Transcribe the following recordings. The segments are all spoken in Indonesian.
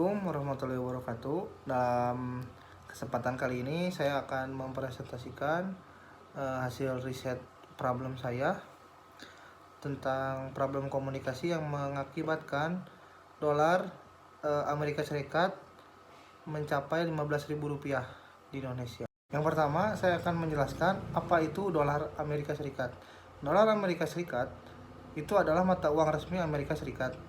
Assalamualaikum warahmatullahi wabarakatuh. Dalam kesempatan kali ini saya akan mempresentasikan hasil riset problem saya tentang problem komunikasi yang mengakibatkan dolar Amerika Serikat mencapai Rp15.000 di Indonesia. Yang pertama, saya akan menjelaskan apa itu dolar Amerika Serikat. Dolar Amerika Serikat itu adalah mata uang resmi Amerika Serikat.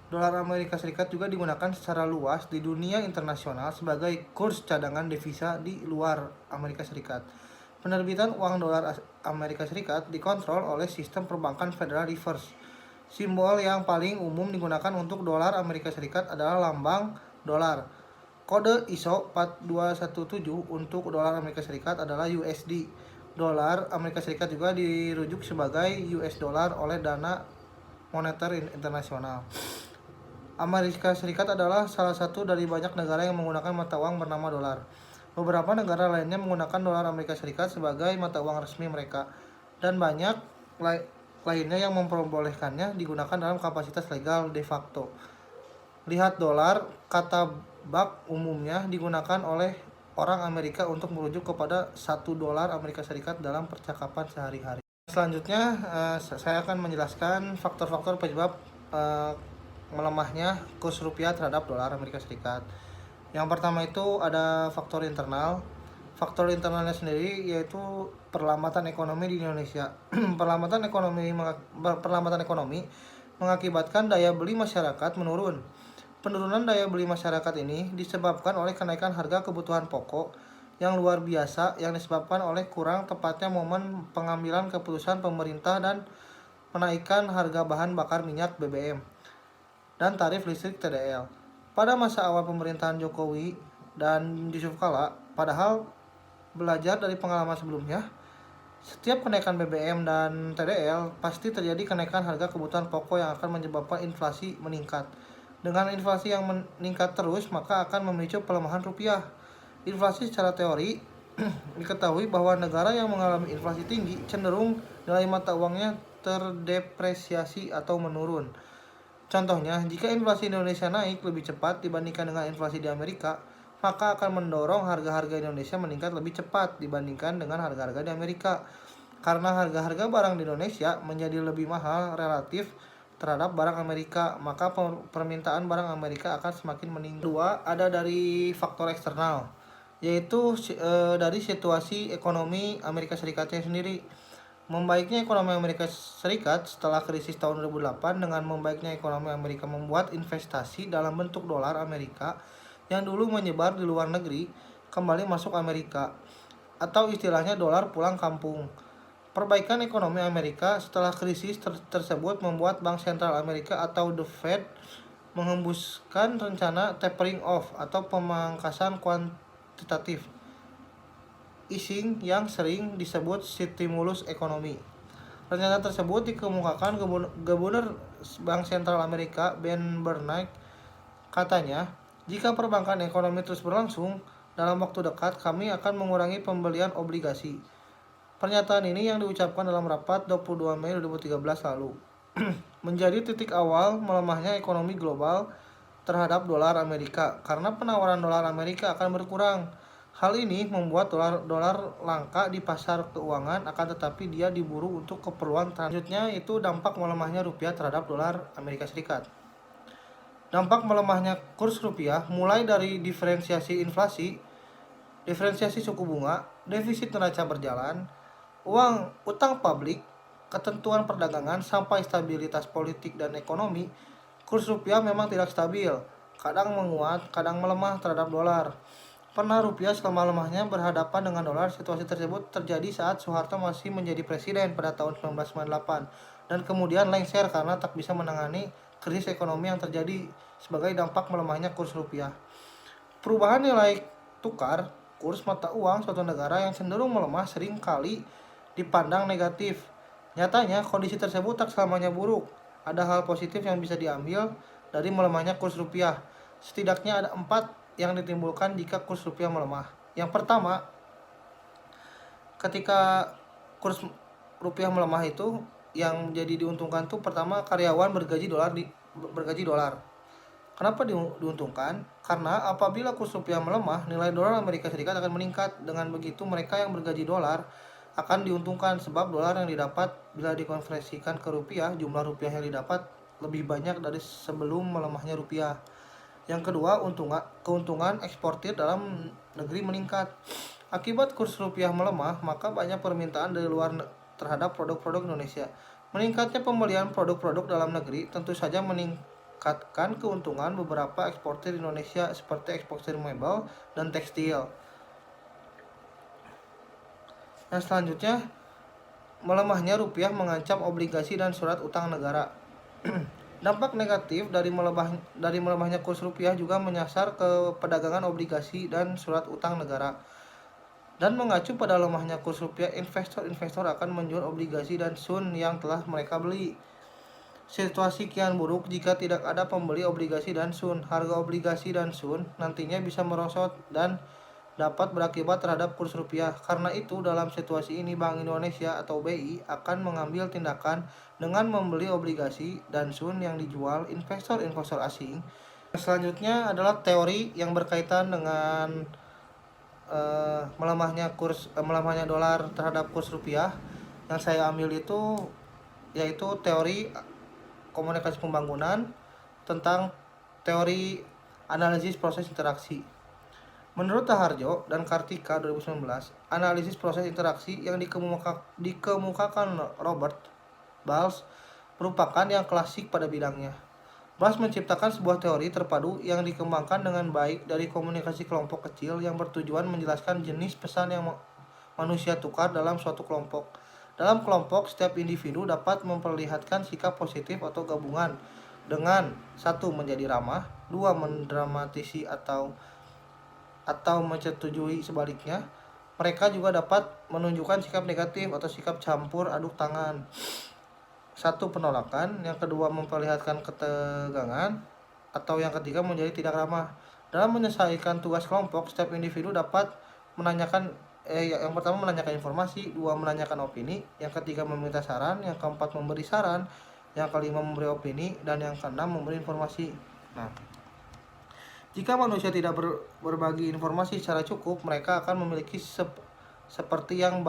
Dolar Amerika Serikat juga digunakan secara luas di dunia internasional sebagai kurs cadangan devisa di luar Amerika Serikat. Penerbitan uang dolar Amerika Serikat dikontrol oleh sistem perbankan Federal Reserve. Simbol yang paling umum digunakan untuk dolar Amerika Serikat adalah lambang dolar. Kode ISO 4217 untuk dolar Amerika Serikat adalah USD. Dolar Amerika Serikat juga dirujuk sebagai US dollar oleh Dana Moneter Internasional. Amerika Serikat adalah salah satu dari banyak negara yang menggunakan mata uang bernama dolar. Beberapa negara lainnya menggunakan dolar Amerika Serikat sebagai mata uang resmi mereka, dan banyak lainnya yang memperbolehkannya digunakan dalam kapasitas legal de facto. Lihat dolar, kata bak umumnya digunakan oleh orang Amerika untuk merujuk kepada $1 Amerika Serikat dalam percakapan sehari-hari. Selanjutnya, saya akan menjelaskan faktor-faktor penyebab melemahnya kurs rupiah terhadap dolar Amerika Serikat. Yang pertama itu ada faktor internal. Faktor internalnya sendiri yaitu perlambatan ekonomi di Indonesia. perlambatan ekonomi mengakibatkan daya beli masyarakat menurun. Penurunan daya beli masyarakat ini disebabkan oleh kenaikan harga kebutuhan pokok yang luar biasa yang disebabkan oleh kurang tepatnya momen pengambilan keputusan pemerintah dan menaikkan harga bahan bakar minyak BBM dan tarif listrik TDL. Pada masa awal pemerintahan Jokowi dan Yusuf Kala, padahal belajar dari pengalaman sebelumnya, setiap kenaikan BBM dan TDL pasti terjadi kenaikan harga kebutuhan pokok yang akan menyebabkan inflasi meningkat. Dengan inflasi yang meningkat terus, maka akan memicu pelemahan rupiah. Inflasi secara teori diketahui bahwa negara yang mengalami inflasi tinggi cenderung nilai mata uangnya terdepresiasi atau menurun. Contohnya, jika inflasi Indonesia naik lebih cepat dibandingkan dengan inflasi di Amerika, maka akan mendorong harga-harga Indonesia meningkat lebih cepat dibandingkan dengan harga-harga di Amerika. Karena harga-harga barang di Indonesia menjadi lebih mahal relatif terhadap barang Amerika, maka permintaan barang Amerika akan semakin meningkat. Kedua, ada dari faktor eksternal, yaitu dari situasi ekonomi Amerika Serikatnya sendiri. Membaiknya ekonomi Amerika Serikat setelah krisis tahun 2008 dengan membaiknya ekonomi Amerika membuat investasi dalam bentuk dolar Amerika yang dulu menyebar di luar negeri kembali masuk Amerika, atau istilahnya dolar pulang kampung. Perbaikan ekonomi Amerika setelah krisis tersebut membuat Bank Sentral Amerika atau The Fed menghembuskan rencana tapering off atau pemangkasan kuantitatif easing yang sering disebut stimulus ekonomi. Rencana tersebut dikemukakan Gubernur Bank Sentral Amerika Ben Bernanke. Katanya, jika perbankan ekonomi terus berlangsung, dalam waktu dekat kami akan mengurangi pembelian obligasi. Pernyataan ini yang diucapkan dalam rapat 22 Mei 2013 lalu menjadi titik awal melemahnya ekonomi global terhadap dolar Amerika karena penawaran dolar Amerika akan berkurang. Hal ini membuat dolar langka di pasar keuangan, akan tetapi dia diburu untuk keperluan selanjutnya itu dampak melemahnya rupiah terhadap dolar Amerika Serikat. Dampak melemahnya kurs rupiah mulai dari diferensiasi inflasi, diferensiasi suku bunga, defisit neraca berjalan, utang publik, ketentuan perdagangan, sampai stabilitas politik dan ekonomi. Kurs rupiah memang tidak stabil, kadang menguat, kadang melemah terhadap dolar. Pernah rupiah selama-lamanya berhadapan dengan dolar. Situasi tersebut terjadi saat Soeharto masih menjadi presiden pada tahun 1998 dan kemudian lengser karena tak bisa menangani krisis ekonomi yang terjadi sebagai dampak melemahnya kurs rupiah. Perubahan nilai tukar, kurs mata uang suatu negara yang cenderung melemah sering kali dipandang negatif. Nyatanya, kondisi tersebut tak selamanya buruk. Ada hal positif yang bisa diambil dari melemahnya kurs rupiah. Setidaknya ada 4 yang ditimbulkan jika kurs rupiah melemah. Yang pertama, ketika kurs rupiah melemah itu yang jadi diuntungkan tuh pertama karyawan bergaji dolar. Kenapa diuntungkan? Karena apabila kurs rupiah melemah, nilai dolar Amerika Serikat akan meningkat. Dengan begitu, mereka yang bergaji dolar akan diuntungkan sebab dolar yang didapat bila dikonversikan ke rupiah, jumlah rupiah yang didapat lebih banyak dari sebelum melemahnya rupiah. Yang kedua, keuntungan eksportir dalam negeri meningkat. Akibat kurs rupiah melemah, maka banyak permintaan dari luar terhadap produk-produk Indonesia. Meningkatnya pembelian produk-produk dalam negeri tentu saja meningkatkan keuntungan beberapa eksportir Indonesia seperti eksportir mebel dan tekstil. Yang selanjutnya, melemahnya rupiah mengancam obligasi dan surat utang negara. Dampak negatif dari melemahnya kurs rupiah juga menyasar ke perdagangan obligasi dan surat utang negara. Dan mengacu pada lemahnya kurs rupiah, investor-investor akan menjual obligasi dan sun yang telah mereka beli. Situasi kian buruk jika tidak ada pembeli obligasi dan sun. Harga obligasi dan sun nantinya bisa merosot dan dapat berakibat terhadap kurs rupiah. Karena itu, dalam situasi ini Bank Indonesia atau BI akan mengambil tindakan dengan membeli obligasi dan sun yang dijual investor-investor asing. Selanjutnya adalah teori yang berkaitan dengan melemahnya dolar terhadap kurs rupiah. Yang saya ambil itu yaitu teori komunikasi pembangunan tentang teori analisis proses interaksi. Menurut Taharjo dan Kartika 2019, analisis proses interaksi yang dikemukakan Robert Bals merupakan yang klasik pada bidangnya. Bals menciptakan sebuah teori terpadu yang dikembangkan dengan baik dari komunikasi kelompok kecil yang bertujuan menjelaskan jenis pesan yang manusia tukar dalam suatu kelompok. Dalam kelompok, setiap individu dapat memperlihatkan sikap positif atau gabungan dengan 1. Menjadi ramah, 2. Mendramatisi atau menyetujui sebaliknya. Mereka juga dapat menunjukkan sikap negatif atau sikap campur aduk tangan. 1. Penolakan, yang kedua memperlihatkan ketegangan, atau yang ketiga menjadi tidak ramah. Dalam menyelesaikan tugas kelompok, setiap individu dapat yang pertama menanyakan informasi, 2. menanyakan opini, yang ketiga meminta saran, yang keempat memberi saran, yang kelima memberi opini, dan yang keenam memberi informasi. Nah, jika manusia tidak berbagi informasi secara cukup, mereka akan memiliki seperti yang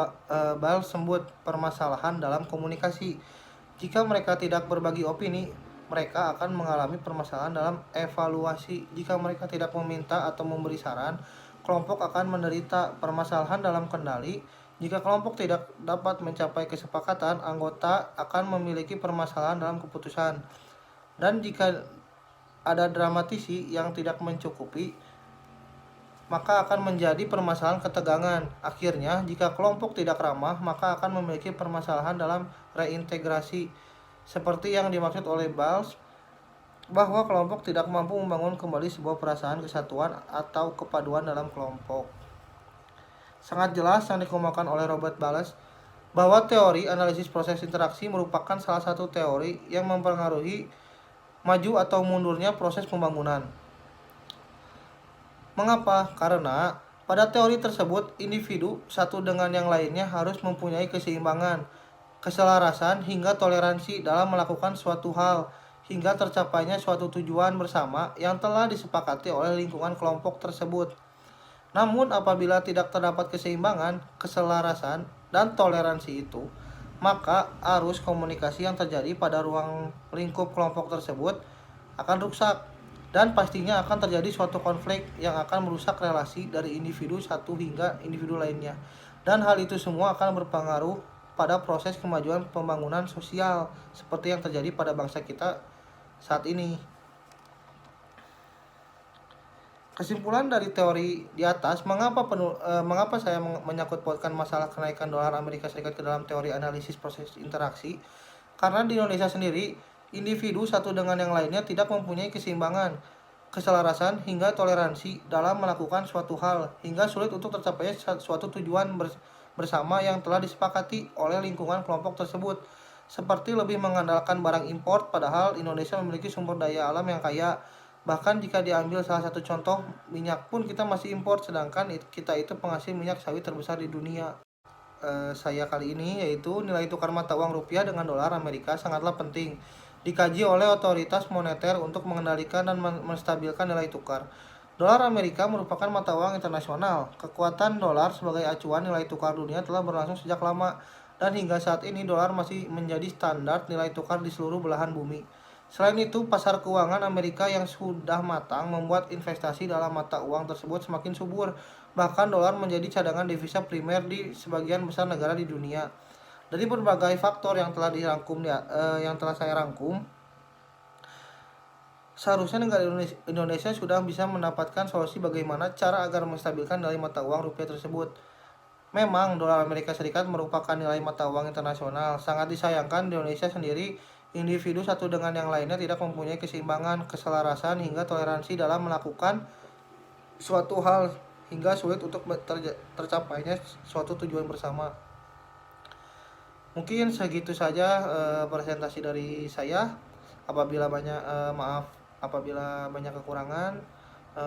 Bal sebut permasalahan dalam komunikasi. Jika mereka tidak berbagi opini, mereka akan mengalami permasalahan dalam evaluasi. Jika mereka tidak meminta atau memberi saran, kelompok akan menderita permasalahan dalam kendali. Jika kelompok tidak dapat mencapai kesepakatan, anggota akan memiliki permasalahan dalam keputusan. Dan jika ada dramatisi yang tidak mencukupi, maka akan menjadi permasalahan ketegangan. Akhirnya, jika kelompok tidak ramah, maka akan memiliki permasalahan dalam reintegrasi. Seperti yang dimaksud oleh Bals, bahwa kelompok tidak mampu membangun kembali sebuah perasaan kesatuan atau kepaduan dalam kelompok. Sangat jelas yang dikemukakan oleh Robert Bals bahwa teori analisis proses interaksi merupakan salah satu teori yang mempengaruhi maju atau mundurnya proses pembangunan. Mengapa? Karena pada teori tersebut, individu satu dengan yang lainnya harus mempunyai keseimbangan, keselarasan, hingga toleransi dalam melakukan suatu hal, hingga tercapainya suatu tujuan bersama yang telah disepakati oleh lingkungan kelompok tersebut. Namun apabila tidak terdapat keseimbangan, keselarasan, dan toleransi itu, maka arus komunikasi yang terjadi pada ruang lingkup kelompok tersebut akan rusak. Dan pastinya akan terjadi suatu konflik yang akan merusak relasi dari individu satu hingga individu lainnya. Dan hal itu semua akan berpengaruh pada proses kemajuan pembangunan sosial seperti yang terjadi pada bangsa kita saat ini. Kesimpulan dari teori di atas, mengapa saya menyangkut pautkan masalah kenaikan dolar Amerika Serikat ke dalam teori analisis proses interaksi? Karena di Indonesia sendiri, individu satu dengan yang lainnya tidak mempunyai keseimbangan, keselarasan, hingga toleransi dalam melakukan suatu hal, hingga sulit untuk tercapai suatu tujuan bersama yang telah disepakati oleh lingkungan kelompok tersebut. Seperti lebih mengandalkan barang impor, padahal Indonesia memiliki sumber daya alam yang kaya. Bahkan jika diambil salah satu contoh, minyak pun kita masih impor, sedangkan kita itu penghasil minyak sawit terbesar di dunia. Saya kali ini yaitu nilai tukar mata uang rupiah dengan dolar Amerika sangatlah penting. dikaji oleh otoritas moneter untuk mengendalikan dan menstabilkan nilai tukar. Dolar Amerika merupakan mata uang internasional. Kekuatan dolar sebagai acuan nilai tukar dunia telah berlangsung sejak lama, dan hingga saat ini dolar masih menjadi standar nilai tukar di seluruh belahan bumi. Selain itu, pasar keuangan Amerika yang sudah matang membuat investasi dalam mata uang tersebut semakin subur. Bahkan dolar menjadi cadangan devisa primer di sebagian besar negara di dunia. Dari berbagai faktor yang telah saya rangkum, seharusnya negara Indonesia sudah bisa mendapatkan solusi bagaimana cara agar menstabilkan nilai mata uang rupiah tersebut. Memang dolar Amerika Serikat merupakan nilai mata uang internasional. Sangat disayangkan di Indonesia sendiri, individu satu dengan yang lainnya tidak mempunyai keseimbangan, keselarasan, hingga toleransi dalam melakukan suatu hal, hingga sulit untuk tercapainya suatu tujuan bersama. Mungkin segitu saja presentasi dari saya. Apabila banyak apabila banyak kekurangan,